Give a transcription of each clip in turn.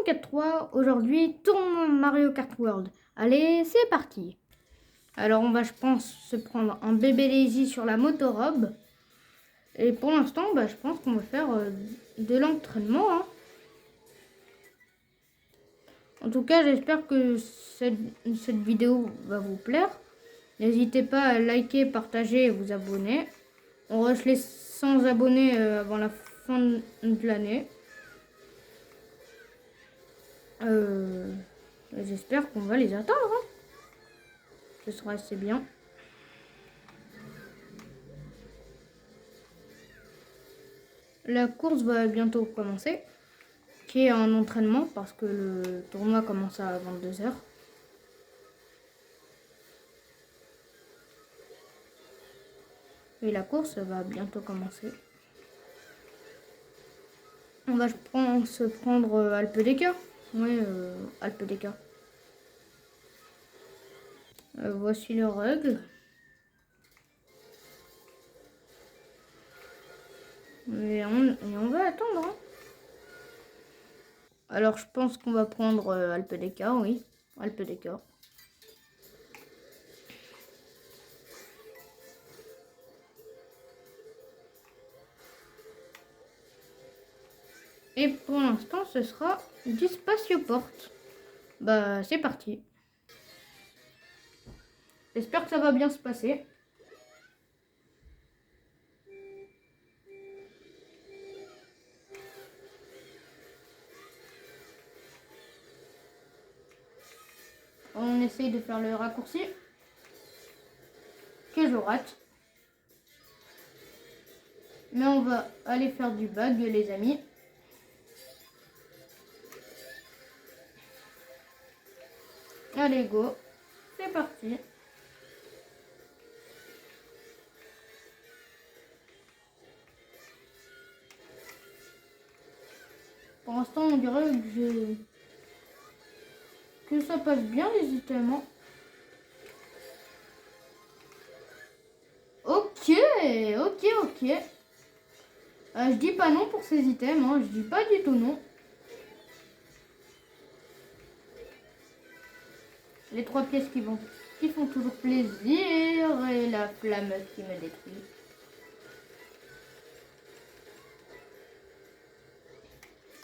4-3, aujourd'hui tourne Mario Kart World. Allez, c'est parti. Alors on va, je pense, se prendre un bébé lazy sur la motorobe. Et pour l'instant, je pense qu'on va faire de l'entraînement. Hein. En tout cas, j'espère que cette vidéo va vous plaire. N'hésitez pas à liker, partager et vous abonner. On rush les 100 abonnés avant la fin de l'année. J'espère qu'on va les atteindre. Hein. Ce sera assez bien. La course va bientôt commencer, qui est un entraînement parce que le tournoi commence à 22 h. Et la course va bientôt commencer. On va se prendre Alpe d'Huez. Oui, Alpe d'Huez. Voici les règles. Et on va attendre. Hein. Alors, je pense qu'on va prendre Alpe d'Huez, oui. Alpe d'Huez. Et pour l'instant, ce sera du Spatioport. C'est parti. J'espère que ça va bien se passer. On essaye de faire le raccourci. Que je rate. Mais on va aller faire du bug, les amis. Allez, go. C'est parti. Pour l'instant, on dirait que ça passe bien, les items. Ok. Je dis pas non pour ces items, hein. Je dis pas du tout non. Les 3 pièces qui font toujours plaisir et la flamme qui me détruit.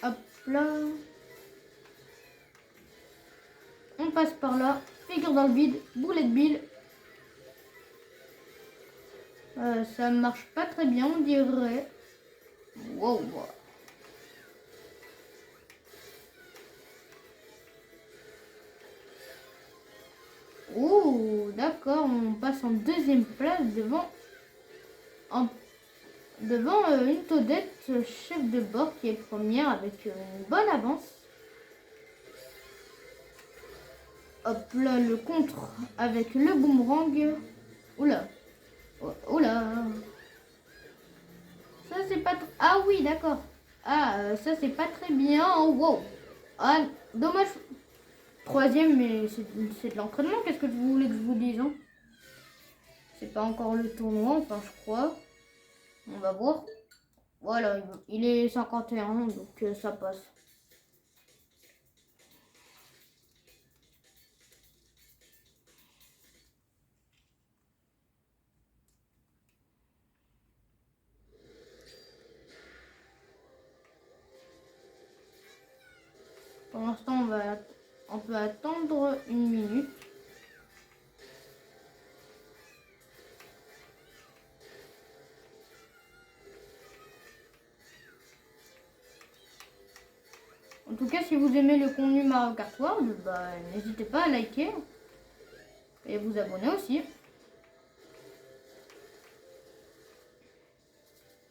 Hop là. On passe par là. Figure dans le vide. Boulet de bille. Ça marche pas très bien, on dirait. Wow. Oh, d'accord, on passe en deuxième place devant une Toadette chef de bord qui est première avec une bonne avance. Hop là, le contre avec le boomerang. Oula. Ça c'est pas... Ah oui, d'accord. Ah, ça c'est pas très bien. Oh, wow. Ah, dommage. Troisième, mais c'est de l'entraînement. Qu'est-ce que vous voulez que je vous dise, hein? C'est pas encore le tournoi, enfin je crois. On va voir. Voilà, il est 51, donc ça passe. Pour l'instant, on peut attendre 1 minute. En tout cas, si vous aimez le contenu Mario Kart World, n'hésitez pas à liker et vous abonner aussi.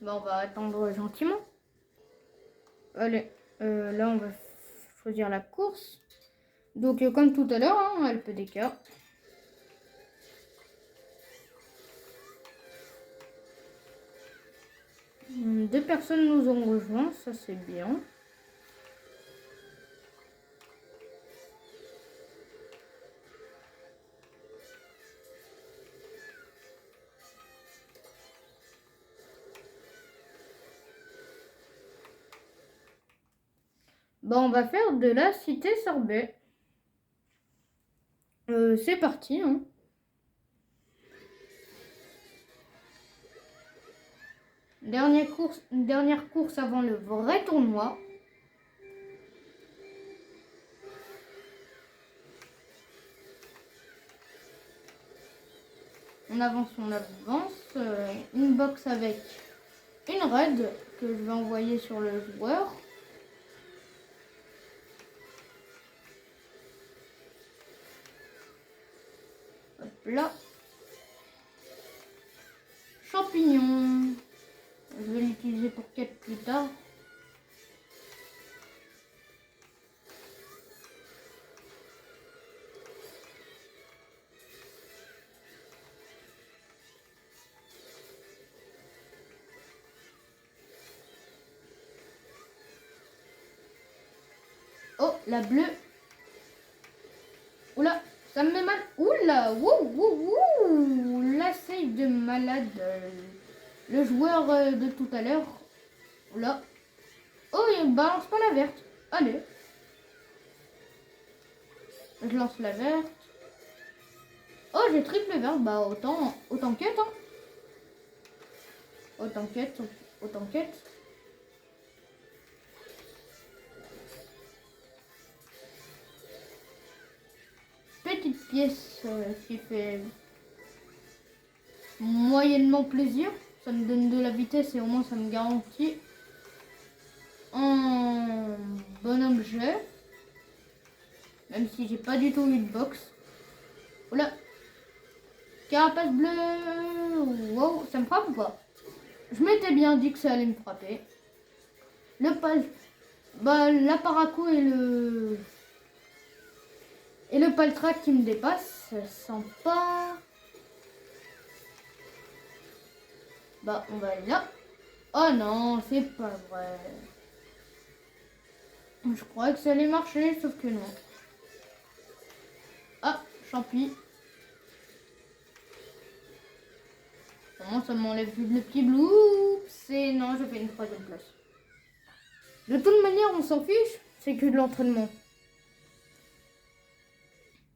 On va attendre gentiment. Allez, là on va choisir la course. Donc comme tout à l'heure, hein, Alpe d'Huez. Deux personnes nous ont rejoints, ça c'est bien. Bah, on va faire de la cité sorbet. C'est parti, hein. Dernière course avant le vrai tournoi. On avance. Une box avec une raid que je vais envoyer sur le joueur. Hop là. Champignon. Je vais l'utiliser pour quête plus tard. Oh, la bleue. Oula, ça me met mal. Oula, wouh. La save de malade. Le joueur de tout à l'heure. Oula. Oh, il balance pas la verte. Allez. Je lance la verte. Oh, j'ai triple verte. Bah, autant quête, hein. Autant quête. Petite pièce qui fait moyennement plaisir. Ça me donne de la vitesse et au moins ça me garantit un bon objet. Même si j'ai pas du tout eu de box. Oula. Carapace bleue. Wow, ça me frappe ou pas? Je m'étais bien dit que ça allait me frapper. La paraco et le paltrac qui me dépasse, ça sent pas. Bah, on va aller là. Oh non, c'est pas vrai. Je croyais que ça allait marcher, sauf que non. Ah, champi. Comment ça m'enlève le petit blue? C'est non, je fais une troisième place. De toute manière, on s'en fiche, c'est que de l'entraînement.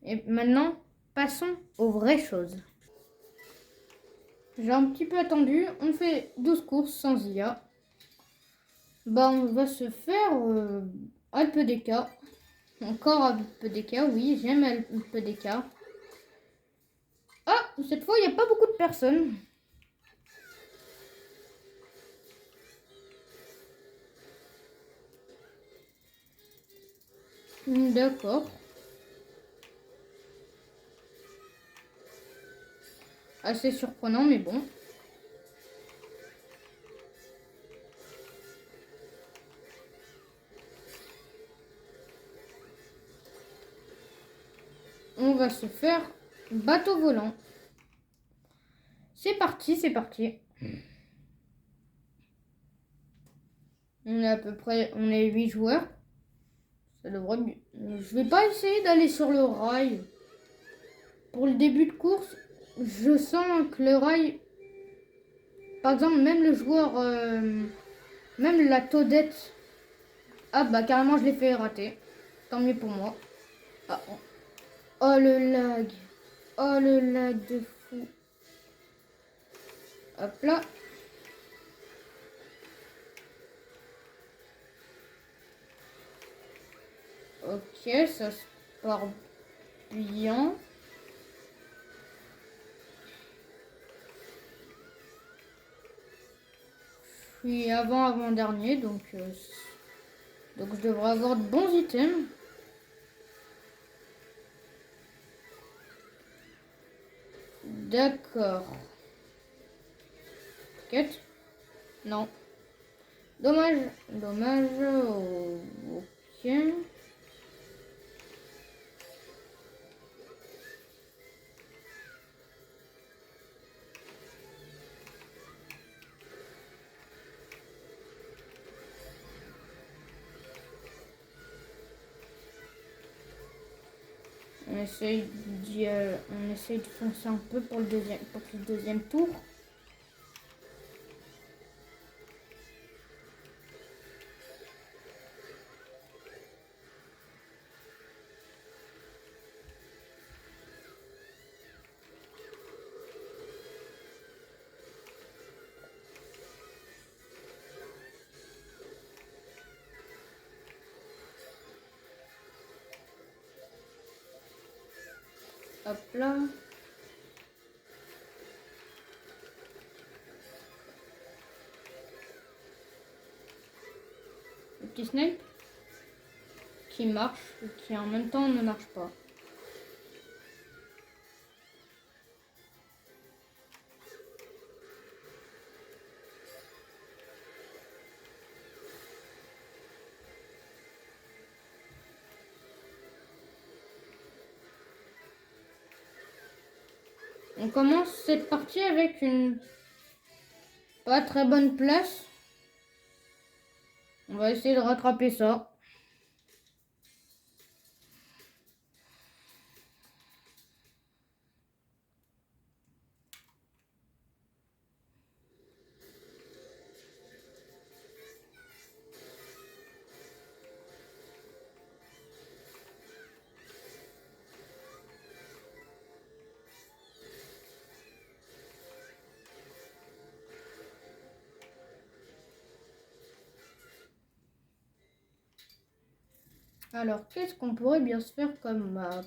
Et maintenant, passons aux vraies choses. J'ai un petit peu attendu, on fait 12 courses sans IA. Bah, on va se faire AlpDK. Encore AlpDK, oui, j'aime AlpDK. Ah, cette fois, il n'y a pas beaucoup de personnes. D'accord. Assez surprenant, mais bon. On va se faire bateau volant. C'est parti, c'est parti. On est à peu près, on est 8 joueurs. Ça devrait bien. Je vais pas essayer d'aller sur le rail. Pour le début de course, je sens que le rail, par exemple, même le joueur, même la Todette, ah bah carrément je l'ai fait rater. Tant mieux pour moi. Ah, oh le lag. Oh le lag de fou. Hop là. Ok, ça se part bien. Je suis avant-dernier, donc je devrais avoir de bons items. D'accord. Quête? Non. Dommage. Ok. On essaye de foncer un peu pour le deuxième tour. Hop là. Le petit snipe qui marche et qui en même temps ne marche pas. On commence cette partie avec une pas très bonne place. On va essayer de rattraper ça. Alors, qu'est-ce qu'on pourrait bien se faire comme map?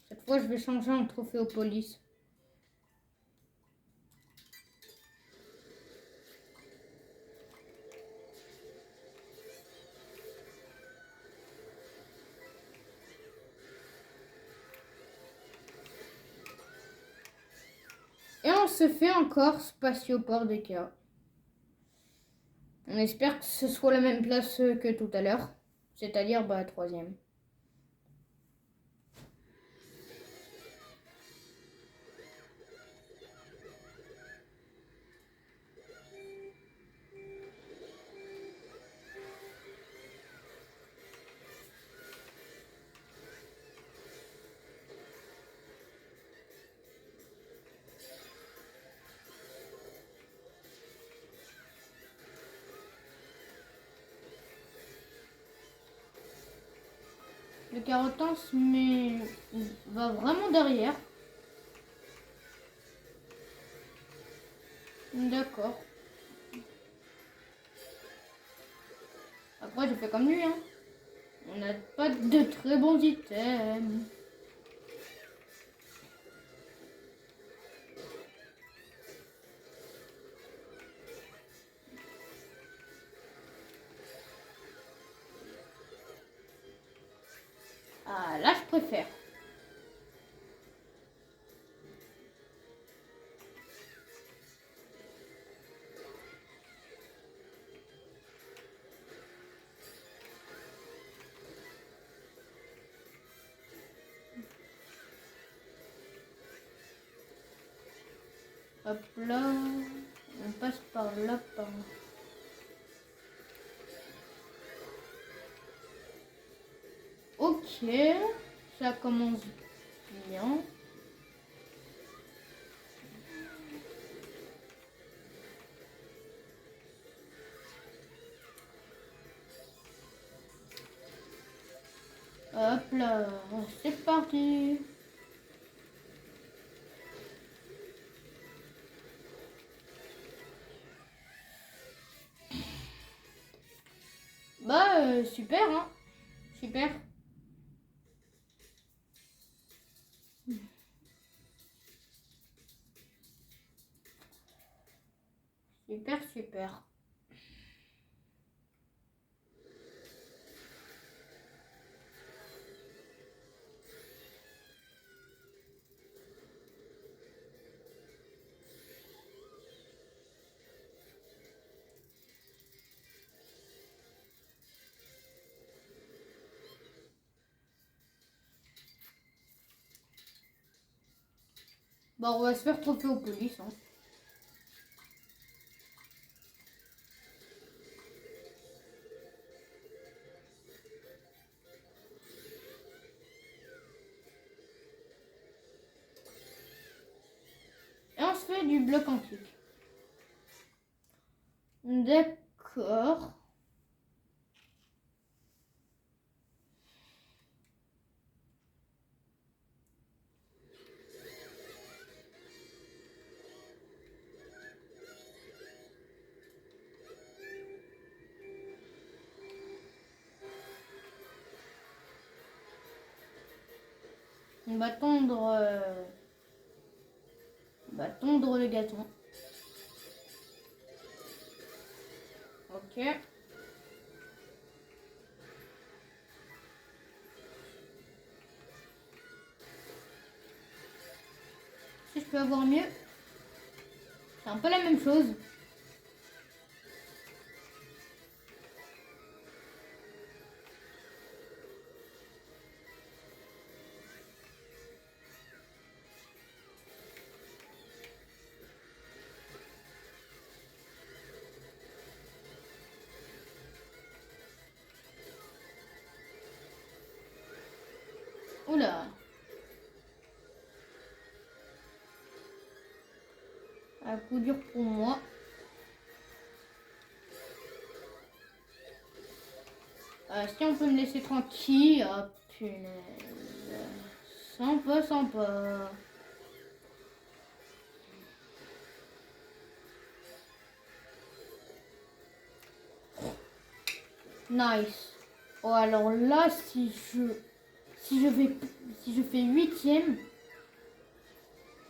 Cette fois, je vais changer en Trophéopolis. Et on se fait encore Spatioport des cas. On espère que ce soit la même place que tout à l'heure. C'est-à-dire, troisième. Le Carotens mais va vraiment derrière. D'accord. Après, j'ai fait comme lui, hein. On n'a pas de très bons items. Ah, là, je préfère. Hop là. On passe par là, par là. Ok. Ça commence bien. Hop là. C'est parti. Super, hein. Super. Super, super. Bon, on va se faire Trophéopolis, hein. Et on se fait du bloc antique. D'accord. On va tondre le gâteau. Ok. Si je peux avoir mieux. C'est un peu la même chose. Oula. Un coup dur pour moi. Si on peut me laisser tranquille. Oh punaise. Sympa, sympa. Nice. Oh alors là, si je fais huitième,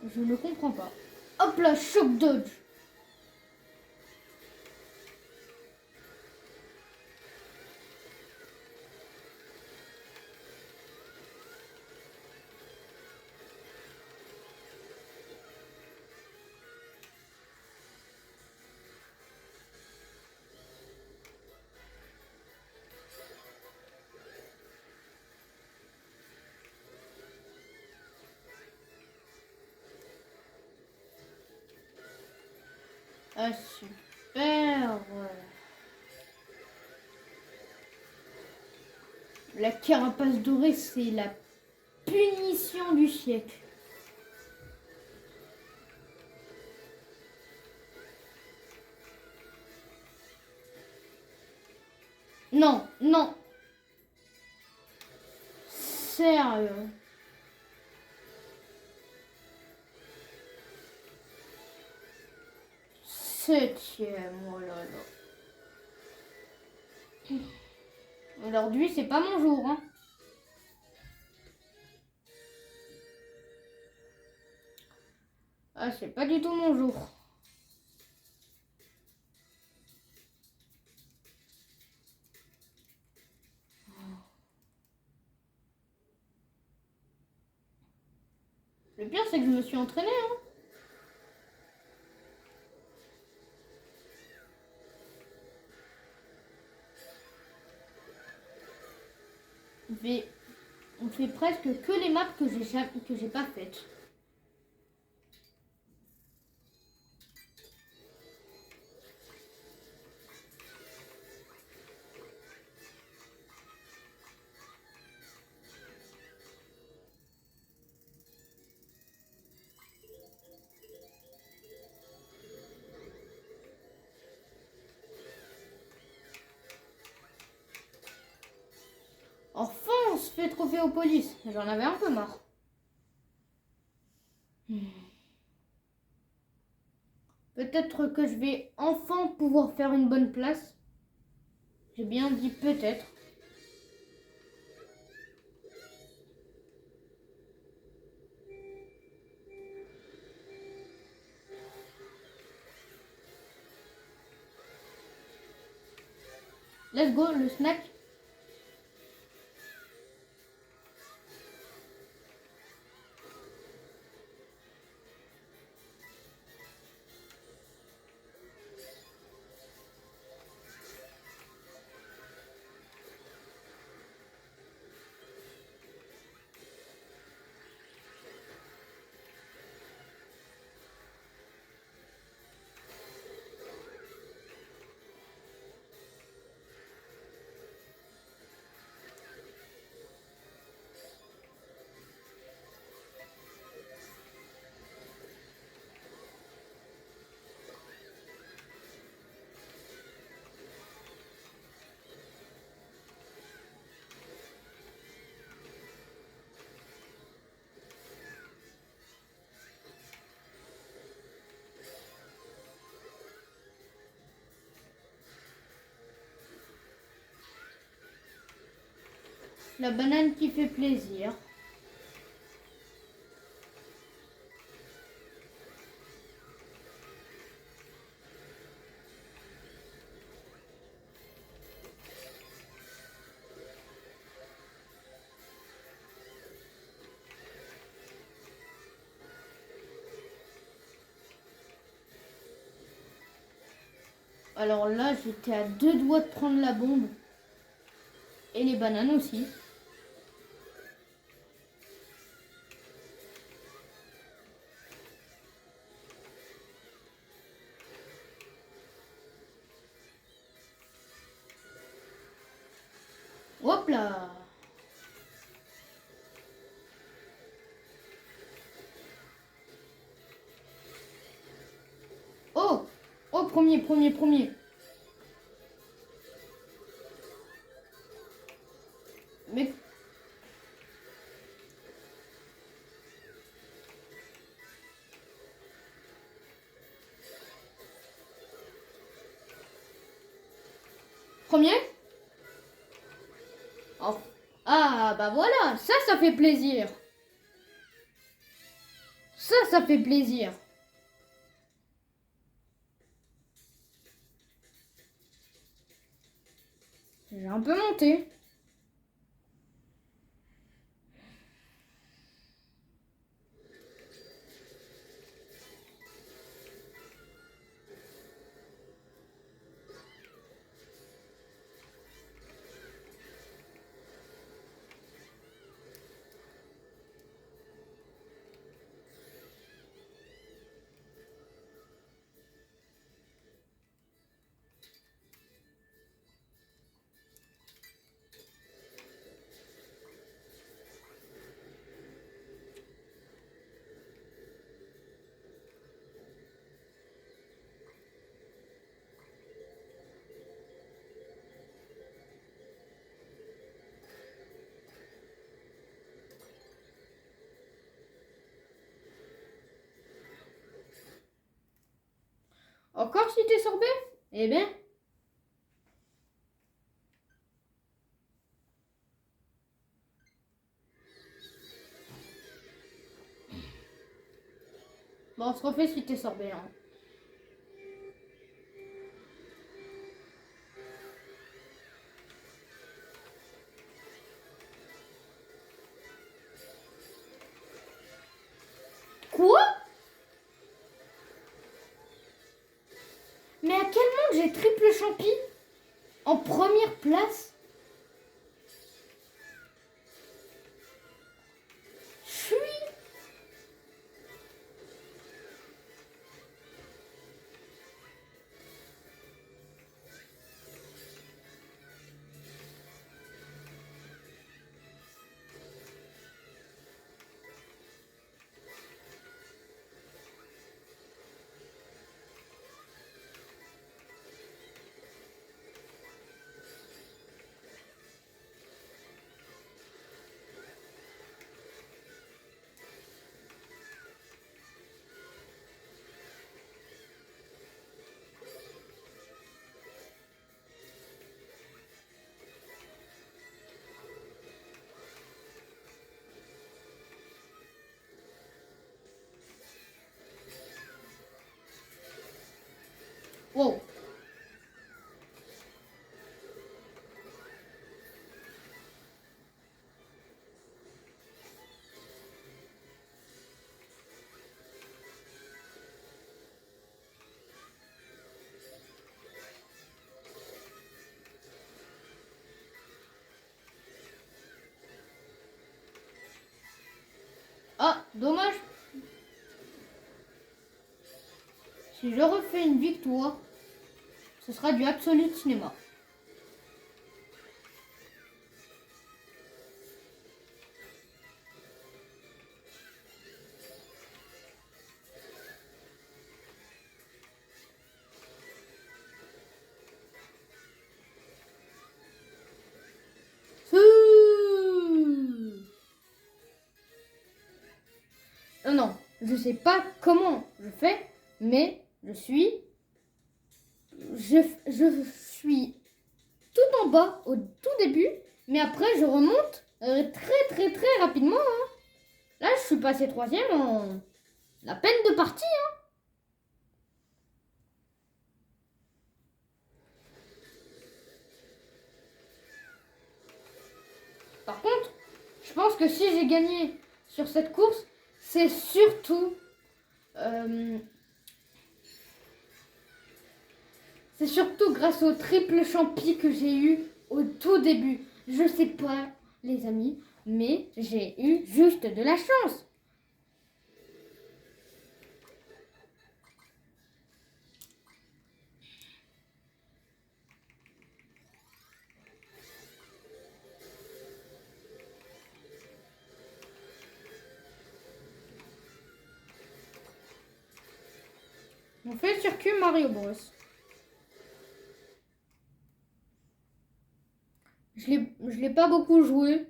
je ne comprends pas. Hop là, choc dodge. Ah super. La carapace dorée, c'est la punition du siècle. Non, non. Sérieux. Septième, oh là là. Aujourd'hui, c'est pas mon jour, hein. Ah, c'est pas du tout mon jour. Le pire, c'est que je me suis entraînée, hein. On fait presque que les maps que j'ai pas faites. Enfin, on se fait trophée aux polices. J'en avais un peu marre. Peut-être que je vais enfin pouvoir faire une bonne place. J'ai bien dit peut-être. Let's go, le snack. La banane qui fait plaisir. Alors là, j'étais à 2 doigts de prendre la bombe. Et les bananes aussi. Hop là! Oh! Oh, premier. Mais... Premier? Oh. Ah, bah voilà, ça fait plaisir. Ça fait plaisir. J'ai un peu monté. Encore si t'es sorbet? Eh bien. Bon, on se refait si t'es sorbet. Hein. Quoi? Mais à quel monde j'ai triple champi en première place? Je suis... Wow. Ah, dommage. Si je refais une victoire, ce sera du Absolute Cinéma. Non, non, je sais pas comment je fais, mais je suis tout en bas au tout début, mais après je remonte très rapidement. Hein. Là, je suis passé troisième en à peine de partie. Hein. Par contre, je pense que si j'ai gagné sur cette course, c'est surtout C'est surtout grâce au triple champi que j'ai eu au tout début. Je sais pas, les amis, mais j'ai eu juste de la chance. On fait le circuit Mario Bros. Je l'ai pas beaucoup joué.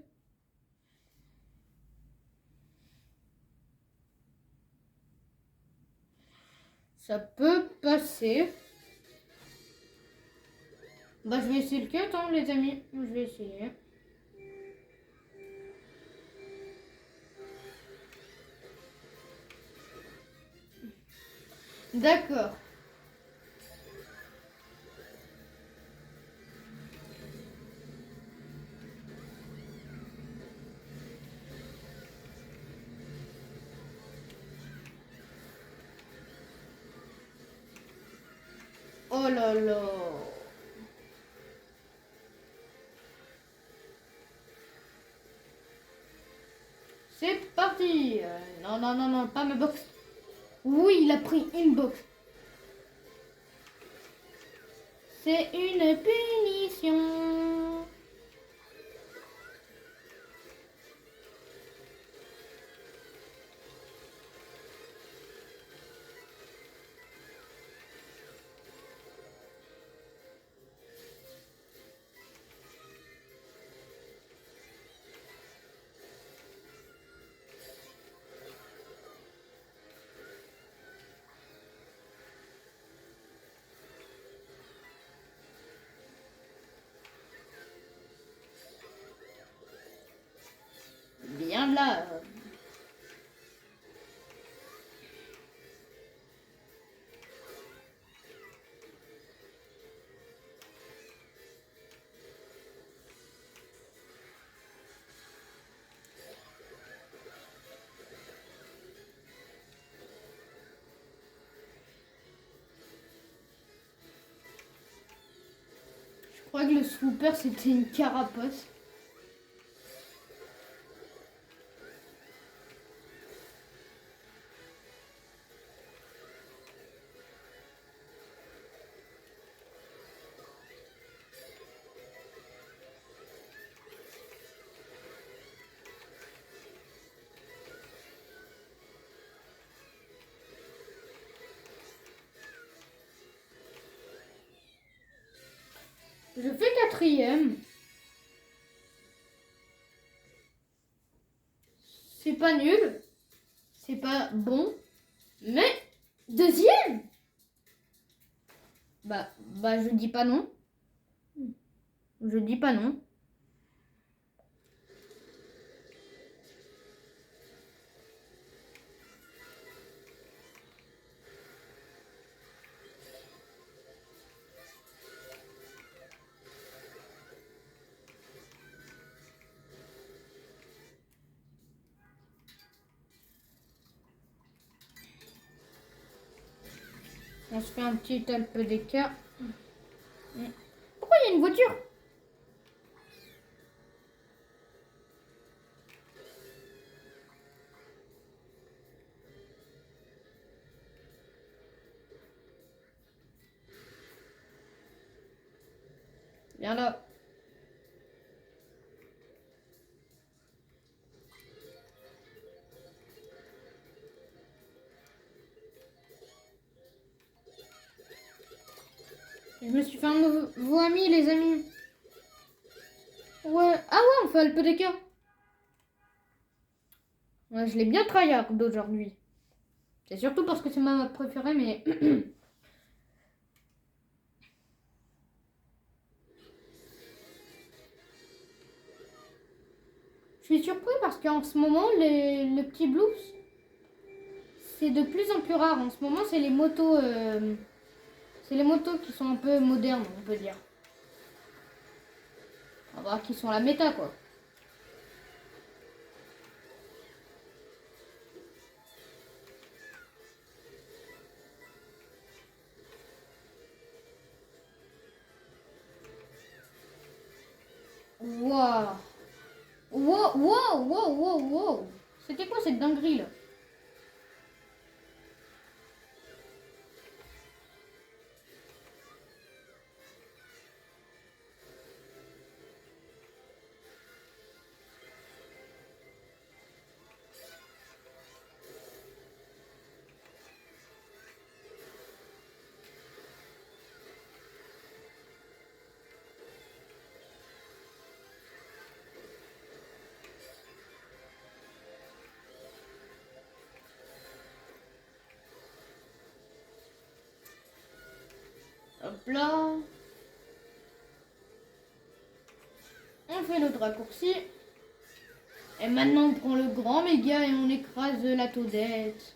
Ça peut passer. Bah, je vais essayer le cut, hein, les amis. Je vais essayer. D'accord. Oh là là. C'est parti. Non, non, non, non, pas ma box. Oui, il a pris une box. C'est une punition. Bien là. Je crois que le swooper c'était une carapace. Je fais quatrième. C'est pas nul. C'est pas bon. Mais deuxième. Bah, je dis pas non. Je dis pas non. On se fait un petit peu d'écart. Pourquoi il y a une voiture? Viens là. Je me suis fait un nouveau ami, les amis. Ouais. Ah ouais, on fait un peu d'écart. Ouais, je l'ai bien tryhard d'aujourd'hui. C'est surtout parce que c'est ma map préférée, mais... Je suis surpris parce qu'en ce moment, le petit blues, c'est de plus en plus rare. En ce moment, c'est les motos... c'est les motos qui sont un peu modernes, on peut dire. On va voir qui sont la méta, quoi. C'était quoi cette dinguerie là? Hop là. On fait notre raccourci. Et maintenant on prend le grand méga et on écrase la Toadette.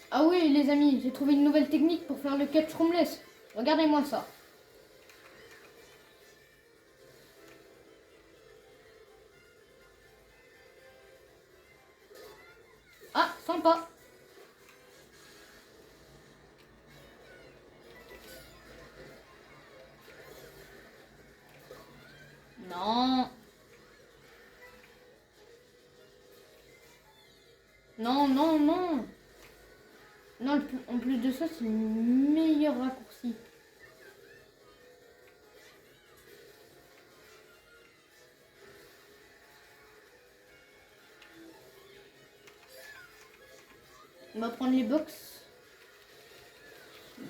Ah oui les amis, j'ai trouvé une nouvelle technique pour faire le catch roomless. Regardez-moi ça. Ah, sympa. Non. Non, non, non. Non, en plus de ça, c'est le meilleur raccourci. On va prendre les box.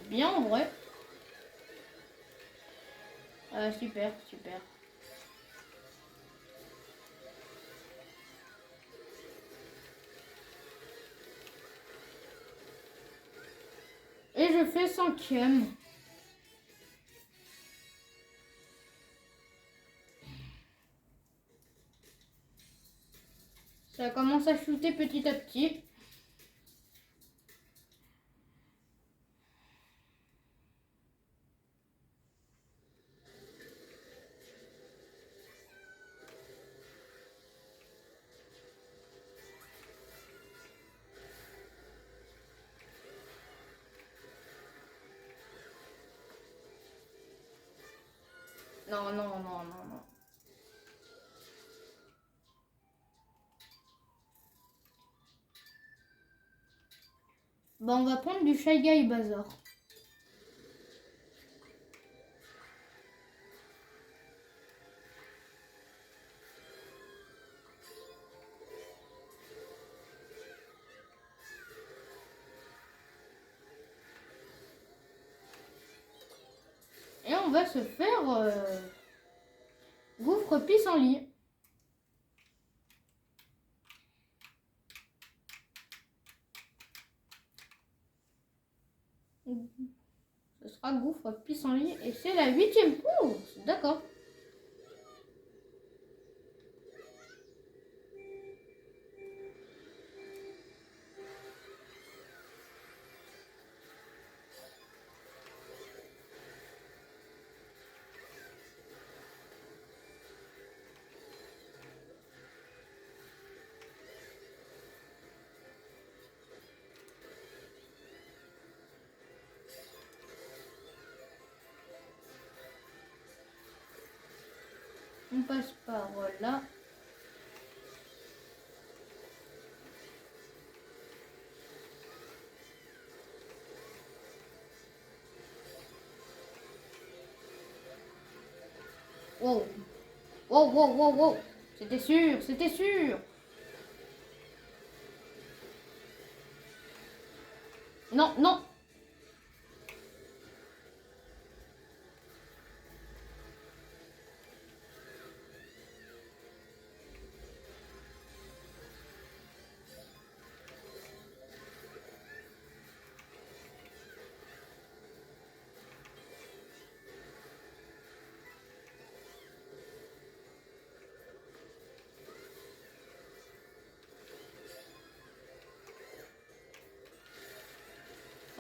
Bien en vrai. Super, super. Et je fais 5e. Ça commence à shooter petit à petit. Non, non, non, non, non. Bon, on va prendre du Shy Guy Bazar. Et on va se faire gouffre pissenlit. Ce sera gouffre pissenlit et c'est la 8e course. D'accord. On passe par là. Wow. Wow, wow, wow, wow. C'était sûr, c'était sûr. Non, non.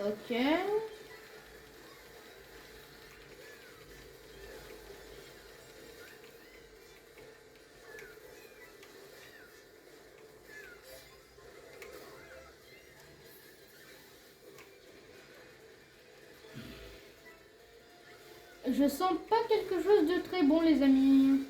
Ok. Je sens pas quelque chose de très bon, les amis.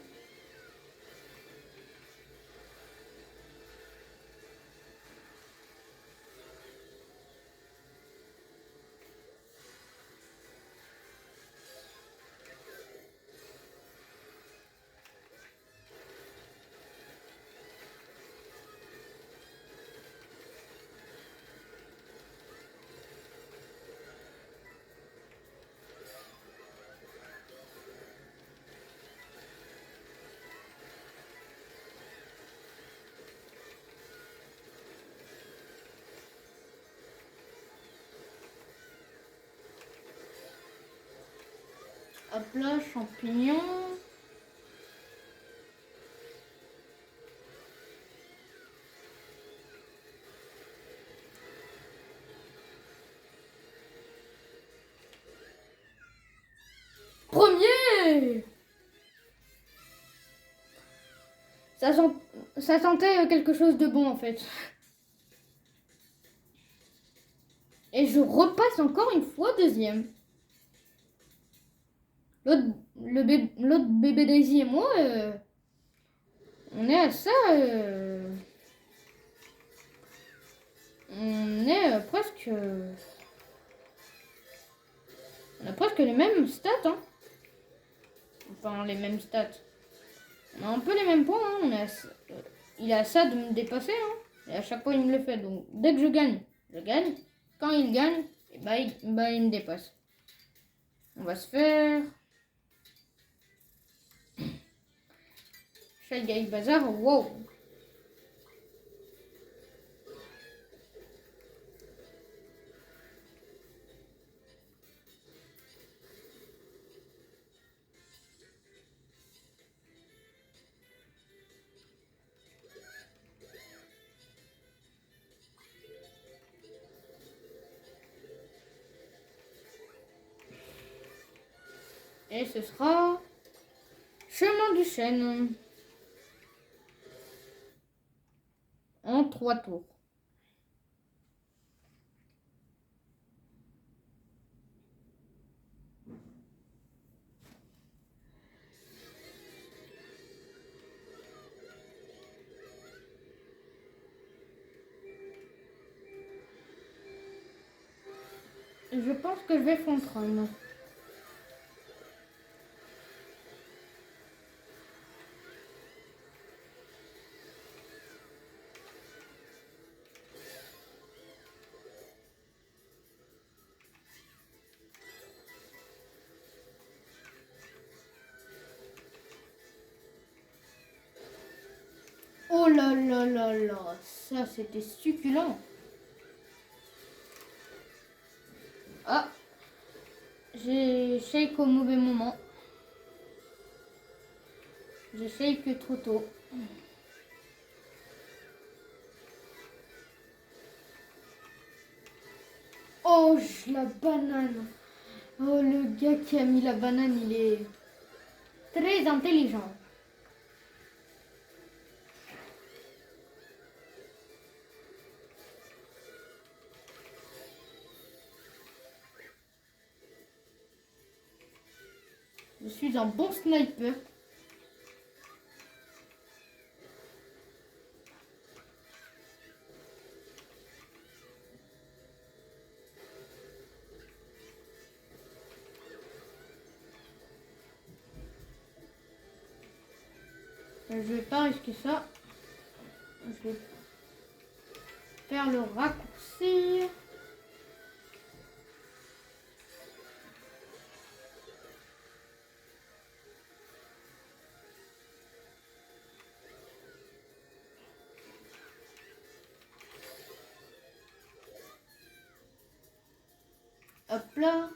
Hop là, champignons. Premier! Ça sentait quelque chose de bon en fait. Et je repasse encore une fois deuxième. L'autre bébé Daisy et moi, on est à ça. On est presque. On a presque les mêmes stats. Hein. Enfin, les mêmes stats. On a un peu les mêmes points. Hein. Il est à ça de me dépasser. Hein. Et à chaque fois, il me le fait. Donc, dès que je gagne. Quand il gagne, et il me dépasse. On va se faire. Shy Guy Bazar. Wow. Et ce sera Chemin du Chêne. En 3 tours. Je pense que je vais Fontron. Oh là là là là, ça c'était succulent. Ah, j'ai shake au mauvais moment. J'ai shake trop tôt. Oh, la banane. Oh, le gars qui a mis la banane, il est très intelligent. Je suis un bon sniper. Je vais pas risquer ça. Je vais faire le raccourci. Hop là.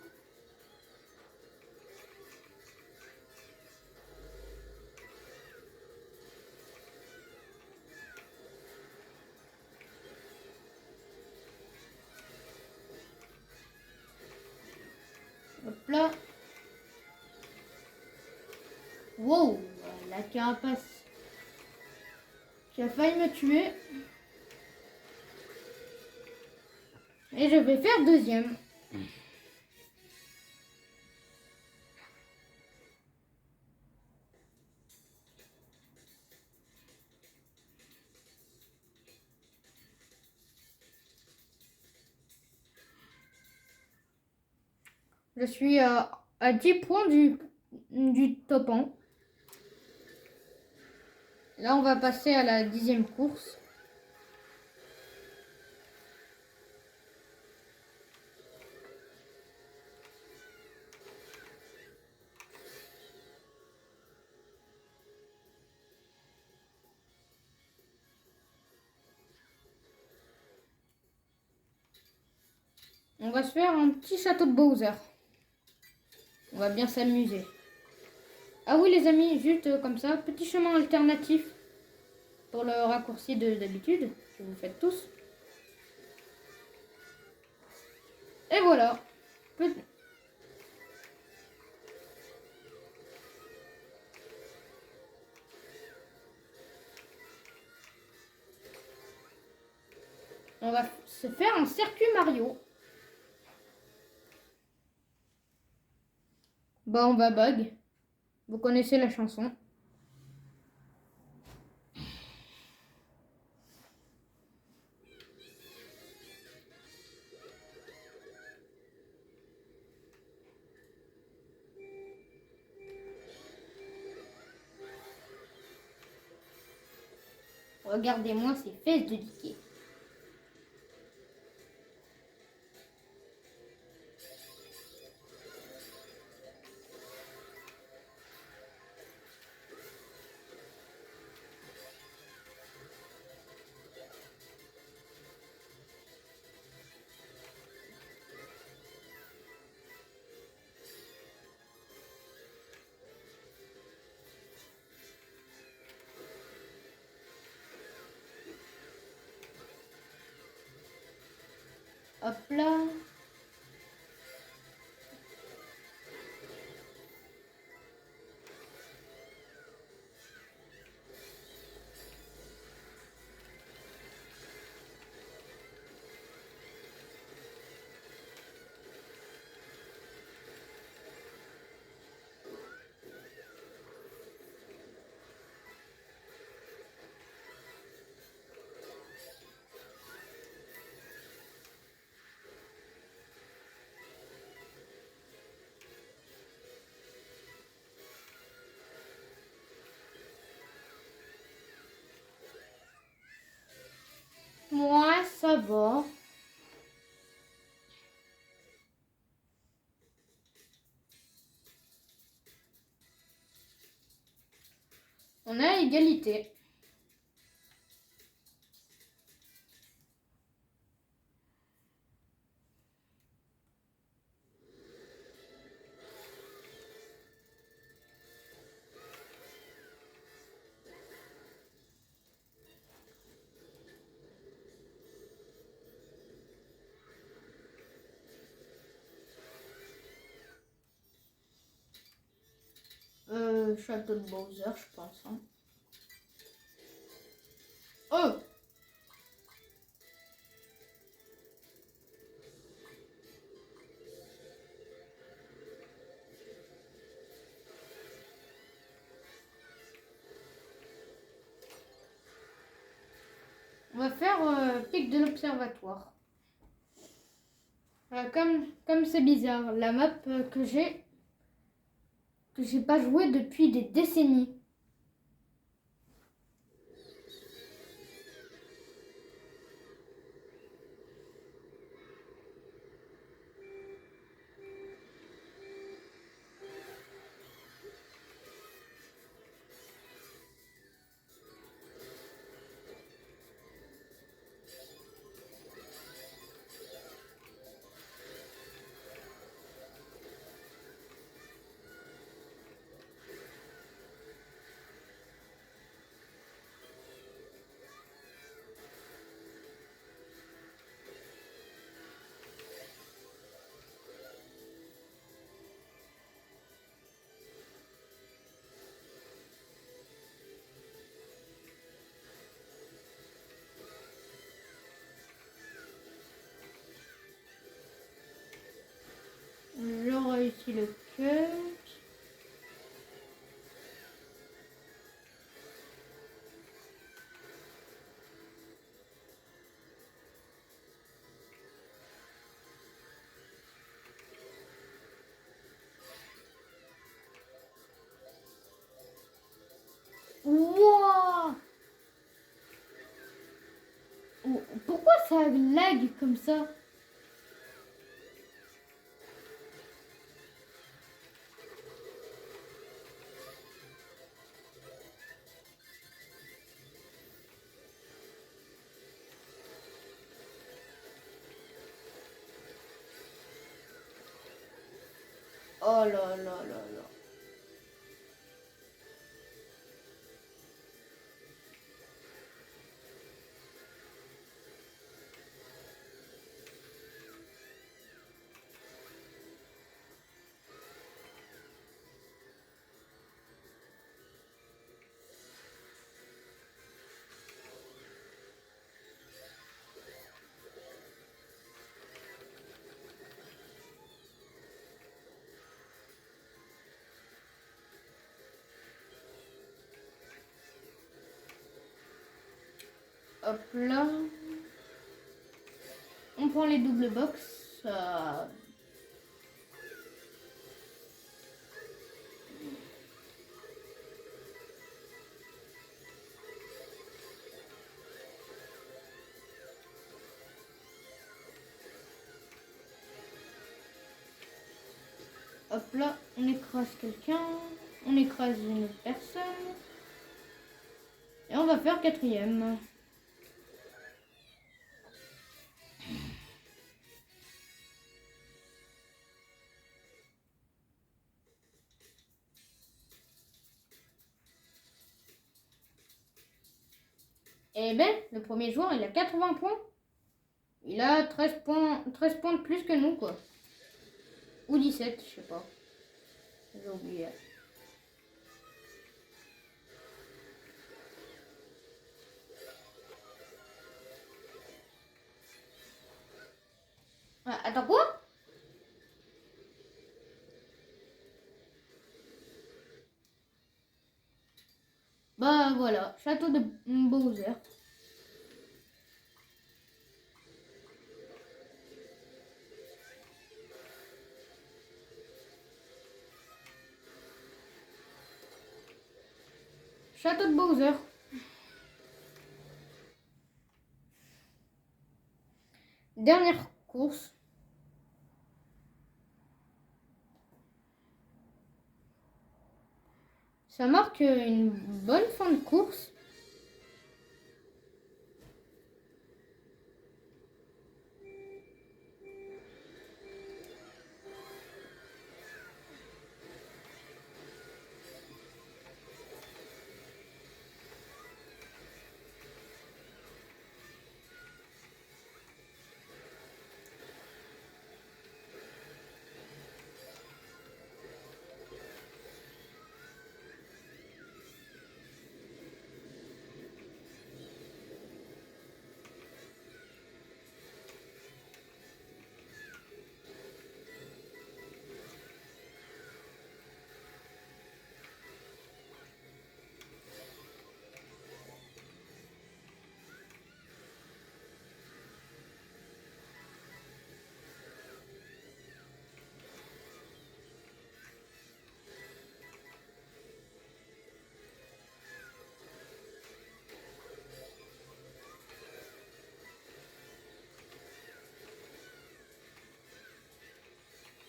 Hop là. Wow, la carapace qui a failli me tuer. Et je vais faire deuxième. Je suis à 10 points du top 1. Là, on va passer à la 10e course. On va se faire un petit château de Bowser. On va bien s'amuser. Ah oui les amis, juste comme ça, petit chemin alternatif pour le raccourci d'habitude, que vous faites tous. Et voilà. On va se faire un circuit Mario. Bah on va bug. Vous connaissez la chanson. Regardez-moi ces fesses de liquide. Hop là. Moi, ça va. On a égalité. Château de Bowser, je pense. Hein. Oh! On va faire pic de l'observatoire. Comme c'est bizarre, la map que j'ai pas joué depuis des décennies. J'aurai réussi le cut. ça lag comme ça? Oh là là là là. Hop là. On prend les doubles box. Hop là, on écrase quelqu'un. On écrase une autre personne. Et on va faire quatrième. Eh ben, le premier joueur, il a 80 points. Il a 13 points de plus que nous, quoi. Ou 17, je sais pas. J'ai oublié. Ah, attends, quoi? Bah voilà, château de Bowser. Château de Bowser. Dernière course. Ça marque une bonne fin de course.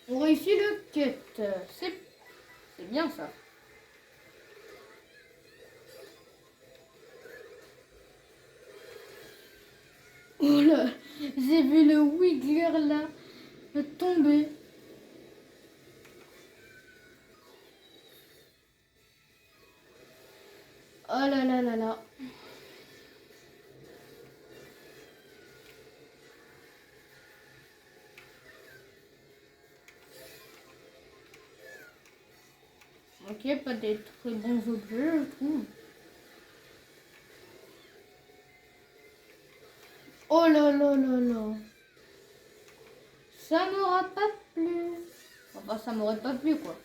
On réussit le cut. C'est bien ça. Oh là, j'ai vu le Wiggler là tomber. Oh là là là là. Ok, pas des très bons objets, je trouve. Oh là là là là. Ça m'aura pas plu. Enfin, ça m'aurait pas plu, quoi.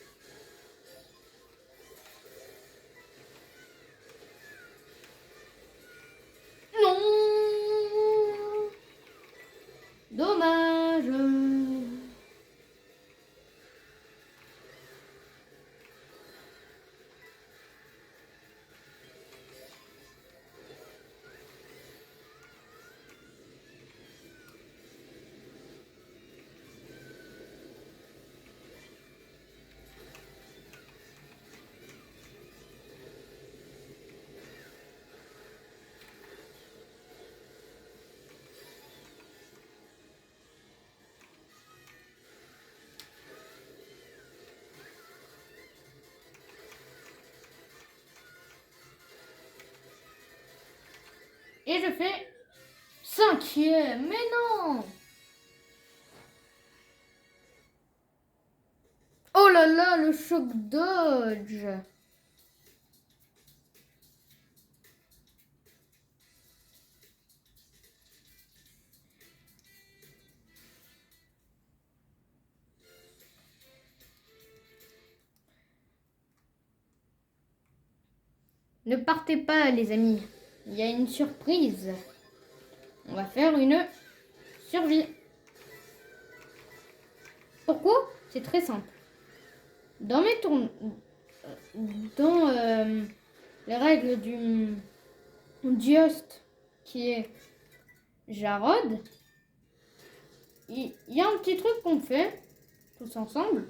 Non. Dommage. Et je fais 5e. Mais non! Oh là là, le choc dodge. Ne partez pas, les amis. Il y a une surprise. On va faire une survie. Pourquoi? C'est très simple. Dans mes tournois, dans les règles du Just, qui est Jarod, il y a un petit truc qu'on fait tous ensemble.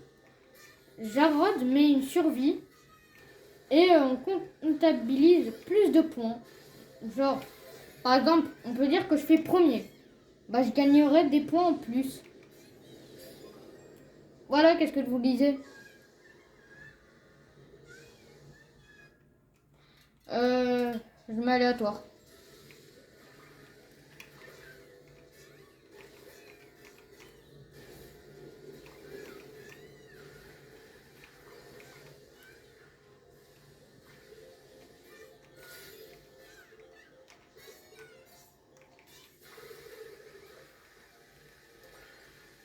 Jarod met une survie et on comptabilise plus de points. Genre, par exemple, on peut dire que je fais premier. Bah, je gagnerai des points en plus. Voilà, qu'est-ce que je vous disais. Je mets aléatoire.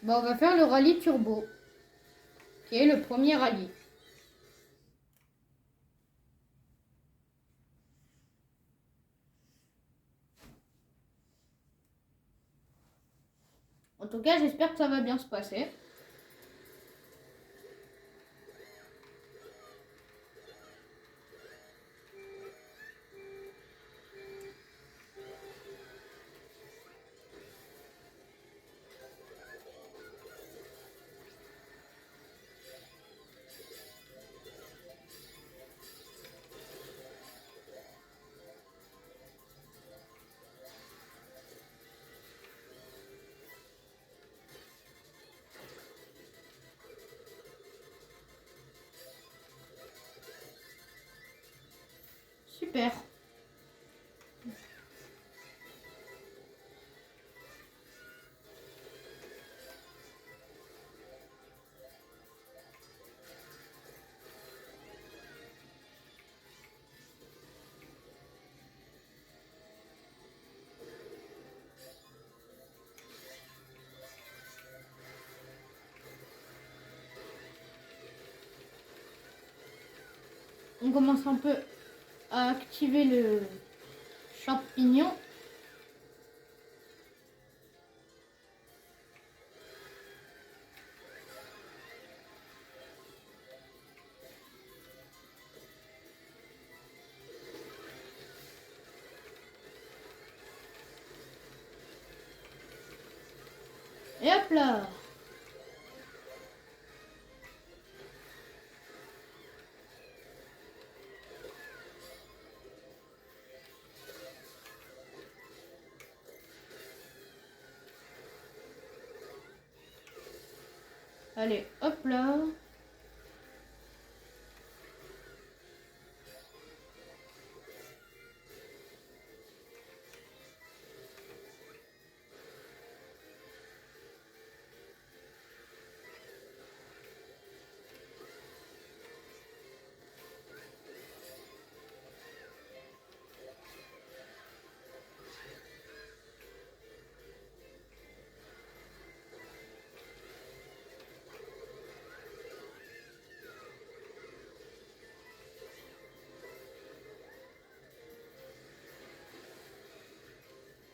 Bon, on va faire le rallye turbo, qui est le premier rallye. En tout cas, j'espère que ça va bien se passer. Super. On commence un peu à activer le champignon. Et hop là. Allez, hop là.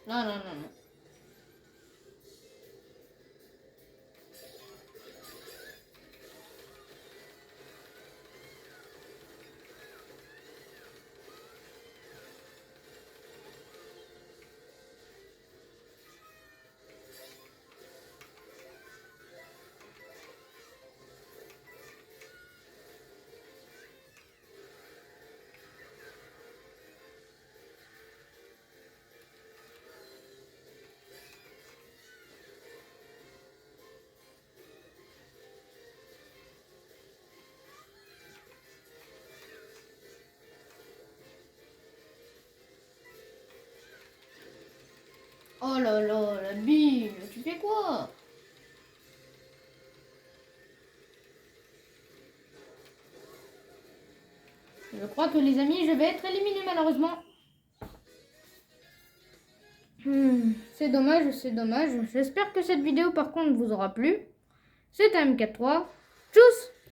Non, non, non, non. Oh là là, la bille, tu fais quoi? Je crois que les amis, je vais être éliminé malheureusement. C'est dommage, c'est dommage. J'espère que cette vidéo par contre vous aura plu. C'était MK3. Tchuss!